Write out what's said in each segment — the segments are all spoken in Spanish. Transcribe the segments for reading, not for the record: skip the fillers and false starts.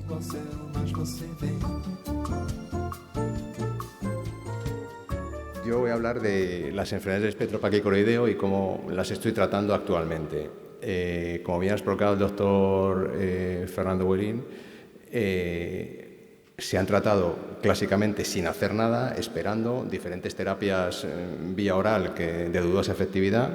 igual céu, mas você vem. Yo voy a hablar de las enfermedades del espectro paquicoroideo y cómo las estoy tratando actualmente. Como bien ha explicado el doctor Fernando Buerín, se han tratado clásicamente sin hacer nada, esperando diferentes terapias vía oral de dudosa efectividad,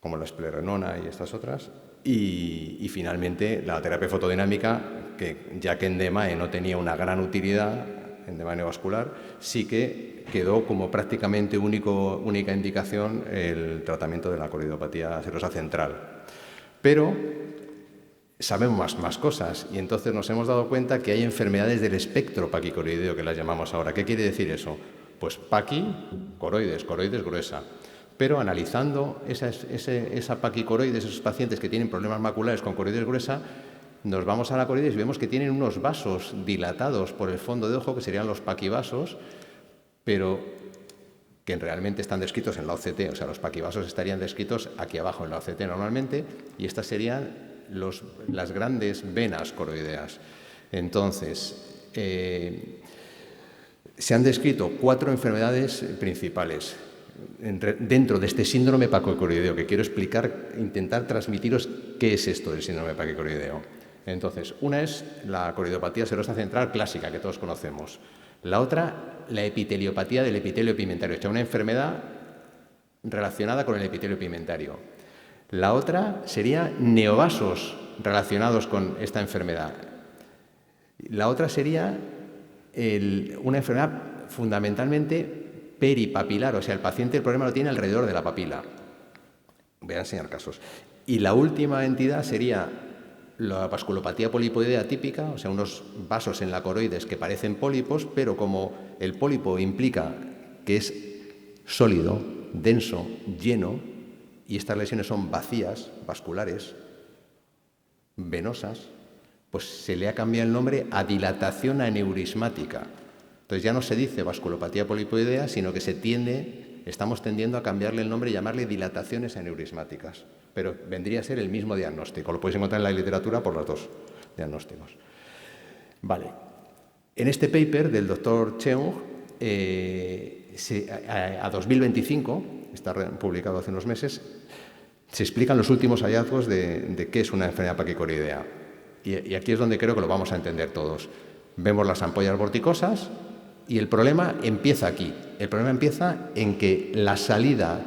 como la esplerenona y estas otras, y finalmente la terapia fotodinámica, que ya que en DMAE no tenía una gran utilidad, en DMAE neovascular, sí que quedó como prácticamente única indicación el tratamiento de la coroidopatía serosa central. Pero sabemos más cosas y entonces nos hemos dado cuenta que hay enfermedades del espectro paquicoroideo, que las llamamos ahora. ¿Qué quiere decir eso? Pues paqui, coroides gruesa. Pero analizando esa paquicoroides, esos pacientes que tienen problemas maculares con coroides gruesa, nos vamos a la coroides y vemos que tienen unos vasos dilatados por el fondo de ojo, que serían los paquivasos, pero que realmente están descritos en la OCT. O sea, los paquivasos estarían descritos aquí abajo en la OCT normalmente, y estas serían las grandes venas coroideas. Entonces, se han descrito 4 enfermedades principales dentro de este síndrome paquicoroideo, que quiero explicar, intentar transmitiros qué es esto del síndrome paquicoroideo. Entonces, una es la coroidopatía serosa central clásica, que todos conocemos. La otra, la epiteliopatía del epitelio pigmentario, o sea, una enfermedad relacionada con el epitelio pigmentario. La otra sería neovasos relacionados con esta enfermedad. La otra sería una enfermedad fundamentalmente peripapilar, o sea, el paciente el problema lo tiene alrededor de la papila. Voy a enseñar casos. Y la última entidad sería la vasculopatía polipoidea típica, o sea, unos vasos en la coroides que parecen pólipos, pero como el pólipo implica que es sólido, denso, lleno, y estas lesiones son vacías, vasculares, venosas, pues se le ha cambiado el nombre a dilatación aneurismática. Entonces ya no se dice vasculopatía polipoidea, sino que estamos tendiendo a cambiarle el nombre y llamarle dilataciones aneurismáticas. Pero vendría a ser el mismo diagnóstico. Lo podéis encontrar en la literatura por los dos diagnósticos. Vale. En este paper del doctor Cheung, a 2025, está publicado hace unos meses, se explican los últimos hallazgos de qué es una enfermedad paquicoroidea. Y aquí es donde creo que lo vamos a entender todos. Vemos las ampollas vorticosas y el problema empieza aquí. El problema empieza en que la salida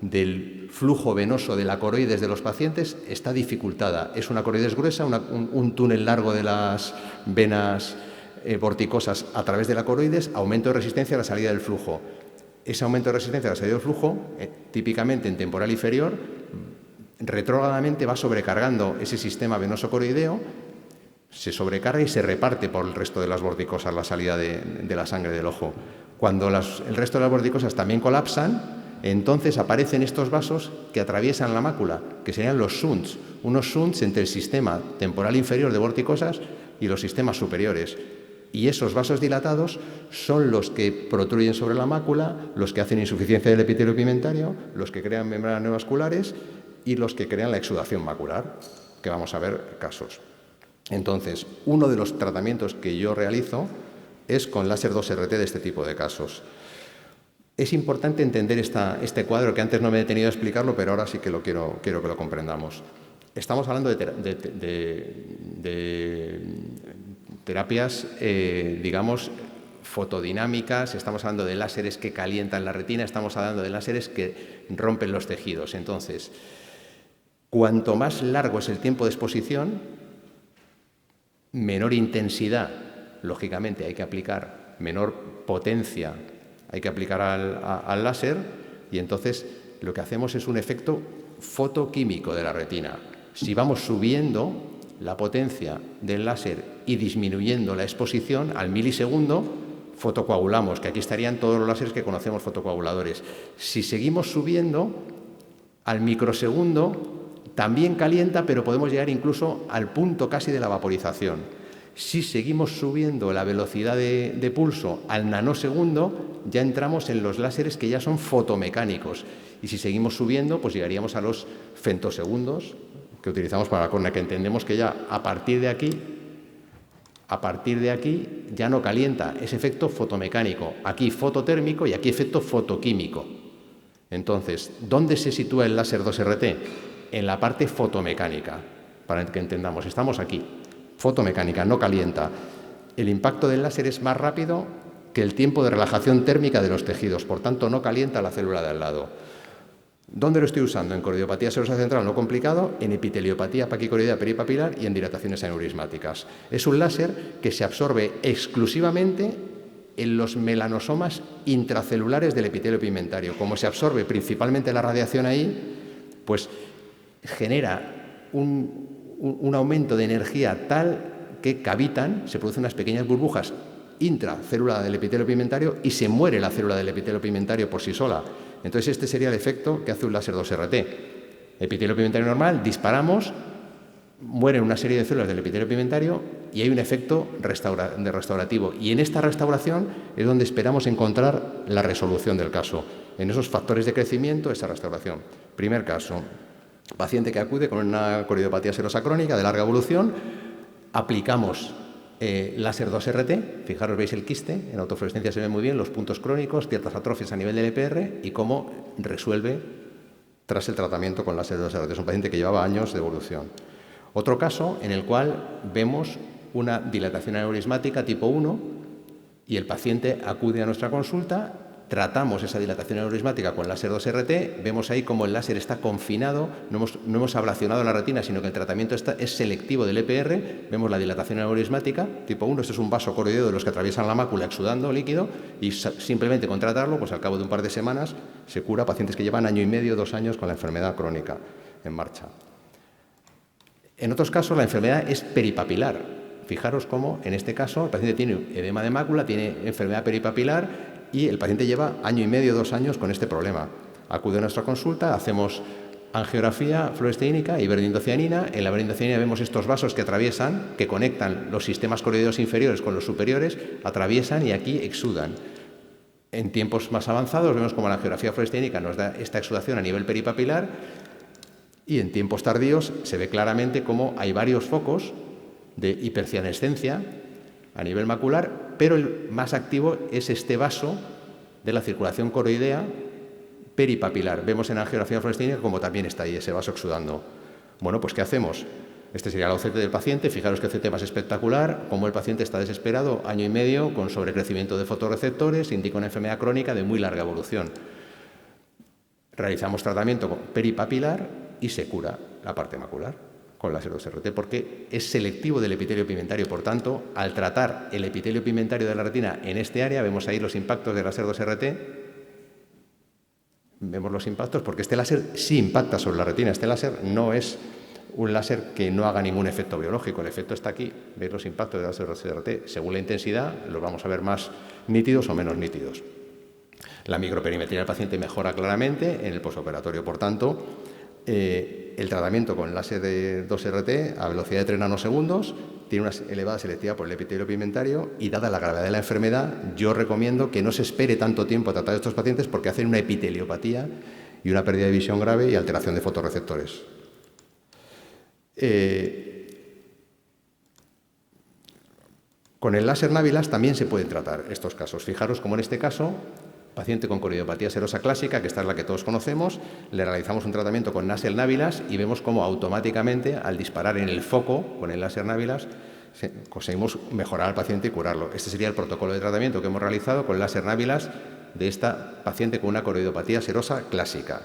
del flujo venoso de la coroides de los pacientes está dificultada. Es una coroides gruesa, un túnel largo de las venas vorticosas a través de la coroides, aumento de resistencia a la salida del flujo. Ese aumento de resistencia a la salida del flujo, típicamente en temporal inferior, retrógradamente va sobrecargando ese sistema venoso coroideo, se sobrecarga y se reparte por el resto de las vorticosas la salida de la sangre del ojo. Cuando el resto de las vorticosas también colapsan, entonces aparecen estos vasos que atraviesan la mácula, que serían los shunts, unos shunts entre el sistema temporal inferior de vorticosas y los sistemas superiores. Y esos vasos dilatados son los que protruyen sobre la mácula, los que hacen insuficiencia del epitelio pigmentario, los que crean membranas neovasculares y los que crean la exudación macular, que vamos a ver casos. Entonces, uno de los tratamientos que yo realizo es con láser 2RT de este tipo de casos. Es importante entender este cuadro, que antes no me he detenido a explicarlo, pero ahora sí que quiero que lo comprendamos. Estamos hablando de terapias, digamos, fotodinámicas, estamos hablando de láseres que calientan la retina, estamos hablando de láseres que rompen los tejidos. Entonces, cuanto más largo es el tiempo de exposición, menor intensidad, lógicamente hay que aplicar, menor potencia hay que aplicar al láser, y entonces lo que hacemos es un efecto fotoquímico de la retina. Si vamos subiendo la potencia del láser y disminuyendo la exposición al milisegundo, fotocoagulamos, que aquí estarían todos los láseres que conocemos fotocoaguladores. Si seguimos subiendo al microsegundo, también calienta, pero podemos llegar incluso al punto casi de la vaporización. Si seguimos subiendo la velocidad de pulso al nanosegundo, ya entramos en los láseres que ya son fotomecánicos. Y si seguimos subiendo, pues llegaríamos a los femtosegundos que utilizamos para la córnea, que entendemos que ya a partir de aquí A partir de aquí ya no calienta, es efecto fotomecánico. Aquí fototérmico y aquí efecto fotoquímico. Entonces, ¿dónde se sitúa el láser 2RT? En la parte fotomecánica, para que entendamos. Estamos aquí. Fotomecánica, no calienta. El impacto del láser es más rápido que el tiempo de relajación térmica de los tejidos, por tanto no calienta la célula de al lado. ¿Dónde lo estoy usando? En coroidiopatía serosa central no complicado, en epiteliopatía paquicoroidea peripapilar y en dilataciones aneurismáticas. Es un láser que se absorbe exclusivamente en los melanosomas intracelulares del epitelio pigmentario. Como se absorbe principalmente la radiación ahí, pues genera un aumento de energía tal que cavitan, se producen unas pequeñas burbujas intracélula del epitelio pigmentario y se muere la célula del epitelio pigmentario por sí sola. Entonces este sería el efecto que hace un láser 2RT. Epitelio pigmentario normal, disparamos, mueren una serie de células del epitelio pigmentario y hay un efecto restaurativo. Y en esta restauración es donde esperamos encontrar la resolución del caso. En esos factores de crecimiento, esa restauración. Primer caso, paciente que acude con una coroidiopatía serosa crónica de larga evolución, aplicamos láser 2RT, fijaros, veis el quiste, en autofluorescencia se ve muy bien los puntos crónicos, ciertas atrofias a nivel del EPR y cómo resuelve tras el tratamiento con láser 2RT. Es un paciente que llevaba años de evolución. Otro caso en el cual vemos una dilatación aneurismática tipo 1 y el paciente acude a nuestra consulta, tratamos esa dilatación aneurismática con láser 2RT, vemos ahí cómo el láser está confinado, no hemos ablacionado la retina, sino que el tratamiento es selectivo del EPR, vemos la dilatación aneurismática tipo 1, esto es un vaso coroideo de los que atraviesan la mácula exudando líquido y simplemente con tratarlo, pues al cabo de un par de semanas se cura pacientes que llevan año y medio, 2 años con la enfermedad crónica en marcha. En otros casos la enfermedad es peripapilar. Fijaros cómo en este caso el paciente tiene edema de mácula, tiene enfermedad peripapilar y el paciente lleva año y medio, 2 años con este problema. Acude a nuestra consulta, hacemos angiografía fluoresceínica y berinindocianina. En la berinindocianina vemos estos vasos que atraviesan, que conectan los sistemas coroideos inferiores con los superiores, atraviesan y aquí exudan. En tiempos más avanzados vemos como la angiografía fluoresceínica nos da esta exudación a nivel peripapilar y en tiempos tardíos se ve claramente cómo hay varios focos de hipercianescencia a nivel macular, pero el más activo es este vaso de la circulación coroidea peripapilar. Vemos en angiografía fluoresceínica como también está ahí ese vaso exudando. Bueno, pues ¿qué hacemos? Este sería la OCT del paciente. Fijaros que OCT más espectacular, como el paciente está desesperado, año y medio, con sobrecrecimiento de fotorreceptores, indica una enfermedad crónica de muy larga evolución. Realizamos tratamiento peripapilar y se cura la parte macular con láser 2RT, porque es selectivo del epitelio pigmentario. Por tanto, al tratar el epitelio pigmentario de la retina en este área, vemos ahí los impactos del láser 2RT. Vemos los impactos porque este láser sí impacta sobre la retina. Este láser no es un láser que no haga ningún efecto biológico. El efecto está aquí. Veis los impactos del láser 2RT. Según la intensidad, los vamos a ver más nítidos o menos nítidos. La microperimetría del paciente mejora claramente en el posoperatorio. Por tanto, el tratamiento con láser de 2RT a velocidad de 3 nanosegundos tiene una elevada selectividad por el epitelio pigmentario y dada la gravedad de la enfermedad, yo recomiendo que no se espere tanto tiempo a tratar a estos pacientes porque hacen una epiteliopatía y una pérdida de visión grave y alteración de fotorreceptores. Con el láser Navilas también se pueden tratar estos casos. Fijaros como en este caso, paciente con coroidiopatía serosa clásica, que esta es la que todos conocemos, le realizamos un tratamiento con láser Navilas y vemos cómo automáticamente, al disparar en el foco con el láser Navilas, conseguimos mejorar al paciente y curarlo. Este sería el protocolo de tratamiento que hemos realizado con láser Navilas de esta paciente con una coroidiopatía serosa clásica.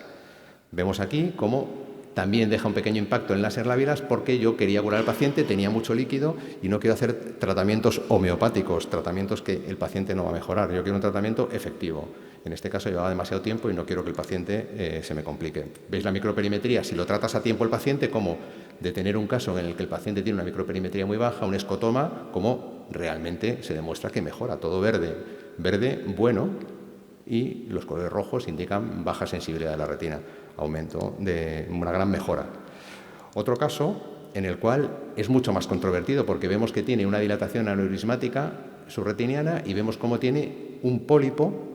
Vemos aquí cómo también deja un pequeño impacto en láser Navilas porque yo quería curar al paciente, tenía mucho líquido y no quiero hacer tratamientos homeopáticos, tratamientos que el paciente no va a mejorar. Yo quiero un tratamiento efectivo. En este caso llevaba demasiado tiempo y no quiero que el paciente se me complique. ¿Veis la microperimetría? Si lo tratas a tiempo el paciente, como de tener un caso en el que el paciente tiene una microperimetría muy baja, un escotoma, como realmente se demuestra que mejora. Todo verde, verde bueno, y los colores rojos indican baja sensibilidad de la retina, aumento de una gran mejora. Otro caso en el cual es mucho más controvertido porque vemos que tiene una dilatación aneurismática subretiniana y vemos cómo tiene un pólipo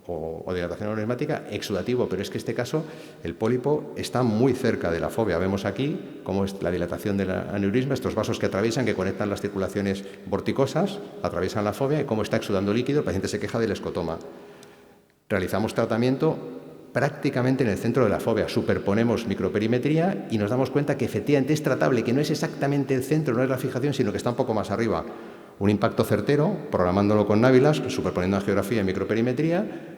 o dilatación aneurismática, exudativo, pero es que en este caso el pólipo está muy cerca de la fóvea. Vemos aquí cómo es la dilatación del aneurisma, estos vasos que atraviesan, que conectan las circulaciones vorticosas, atraviesan la fóvea y cómo está exudando líquido, el paciente se queja del escotoma. Realizamos tratamiento prácticamente en el centro de la fóvea, superponemos microperimetría y nos damos cuenta que efectivamente es tratable, que no es exactamente el centro, no es la fijación, sino que está un poco más arriba. Un impacto certero, programándolo con návilas, superponiendo angiografía y microperimetría,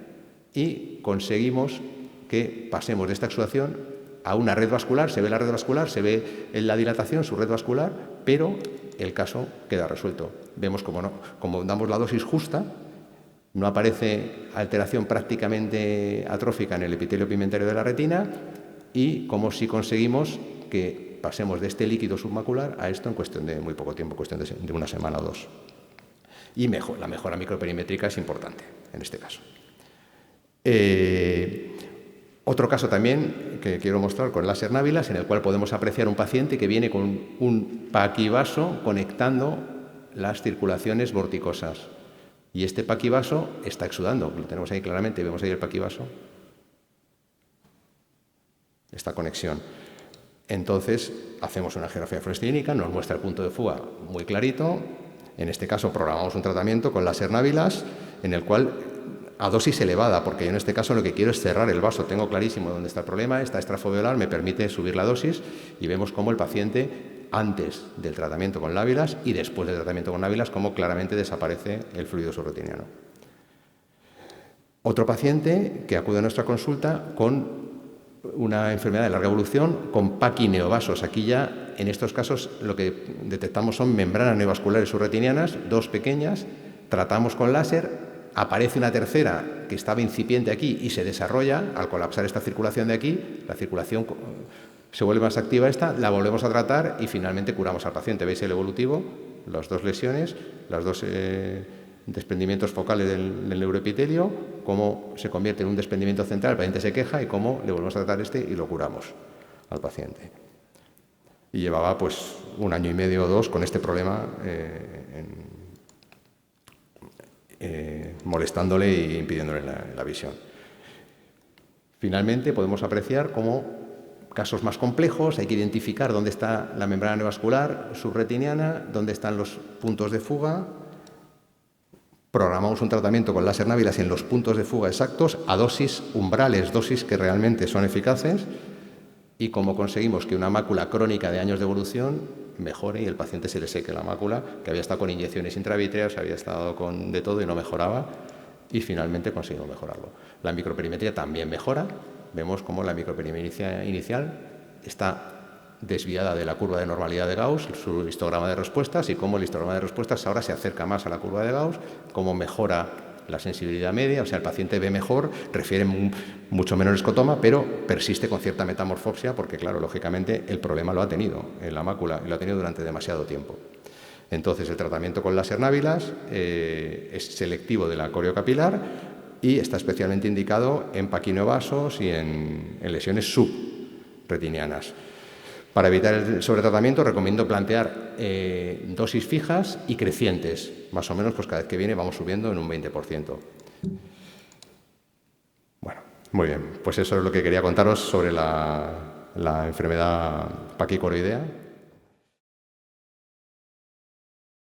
y conseguimos que pasemos de esta exudación a una red vascular, se ve la red vascular, se ve en la dilatación, su red vascular, pero el caso queda resuelto. Vemos como damos la dosis justa, no aparece alteración prácticamente atrófica en el epitelio pigmentario de la retina y como si conseguimos que pasemos de este líquido submacular a esto en cuestión de muy poco tiempo, cuestión de una semana o dos. Y la mejora microperimétrica es importante en este caso. Otro caso también que quiero mostrar con láser návilas, en el cual podemos apreciar un paciente que viene con un paquivaso conectando las circulaciones vorticosas. Y este paquivaso está exudando, lo tenemos ahí claramente, vemos ahí el paquivaso, esta conexión. Entonces, hacemos una angiografía fluoresceínica, nos muestra el punto de fuga muy clarito. En este caso, programamos un tratamiento con láser návilas, en el cual a dosis elevada, porque yo en este caso lo que quiero es cerrar el vaso. Tengo clarísimo dónde está el problema, esta extrafoveolar me permite subir la dosis y vemos cómo el paciente, antes del tratamiento con návilas y después del tratamiento con návilas, cómo claramente desaparece el fluido subretiniano. Otro paciente que acude a nuestra consulta con una enfermedad de larga evolución con paquineovasos. Aquí ya, en estos casos, lo que detectamos son membranas neovasculares subretinianas, dos pequeñas, tratamos con láser, aparece una tercera que estaba incipiente aquí y se desarrolla, al colapsar esta circulación de aquí, la circulación se vuelve más activa esta, la volvemos a tratar y finalmente curamos al paciente. ¿Veis el evolutivo? Las dos lesiones, las dos desprendimientos focales del neuroepitelio, cómo se convierte en un desprendimiento central, el paciente se queja y cómo le volvemos a tratar este y lo curamos al paciente. Y llevaba pues 1 año y medio o 2 con este problema molestándole e impidiéndole la visión. Finalmente podemos apreciar cómo casos más complejos hay que identificar dónde está la membrana neovascular subretiniana, dónde están los puntos de fuga. Programamos un tratamiento con láser návilas en los puntos de fuga exactos, a dosis umbrales, dosis que realmente son eficaces, y cómo conseguimos que una mácula crónica de años de evolución mejore y el paciente se le seque la mácula, que había estado con inyecciones intravítreas, había estado con de todo y no mejoraba, y finalmente conseguimos mejorarlo. La microperimetría también mejora, vemos cómo la microperimetría inicial está desviada de la curva de normalidad de Gauss, su histograma de respuestas, y cómo el histograma de respuestas ahora se acerca más a la curva de Gauss, cómo mejora la sensibilidad media, o sea, el paciente ve mejor, refiere mucho menos escotoma, pero persiste con cierta metamorfopsia porque, claro, lógicamente el problema lo ha tenido en la mácula y lo ha tenido durante demasiado tiempo. Entonces, el tratamiento con láser návilas es selectivo de la coriocapilar y está especialmente indicado en paquineovasos y en lesiones subretinianas. Para evitar el sobretratamiento recomiendo plantear dosis fijas y crecientes. Más o menos, pues cada vez que viene vamos subiendo en un 20%. Bueno, muy bien. Pues eso es lo que quería contaros sobre la enfermedad paquicoroidea.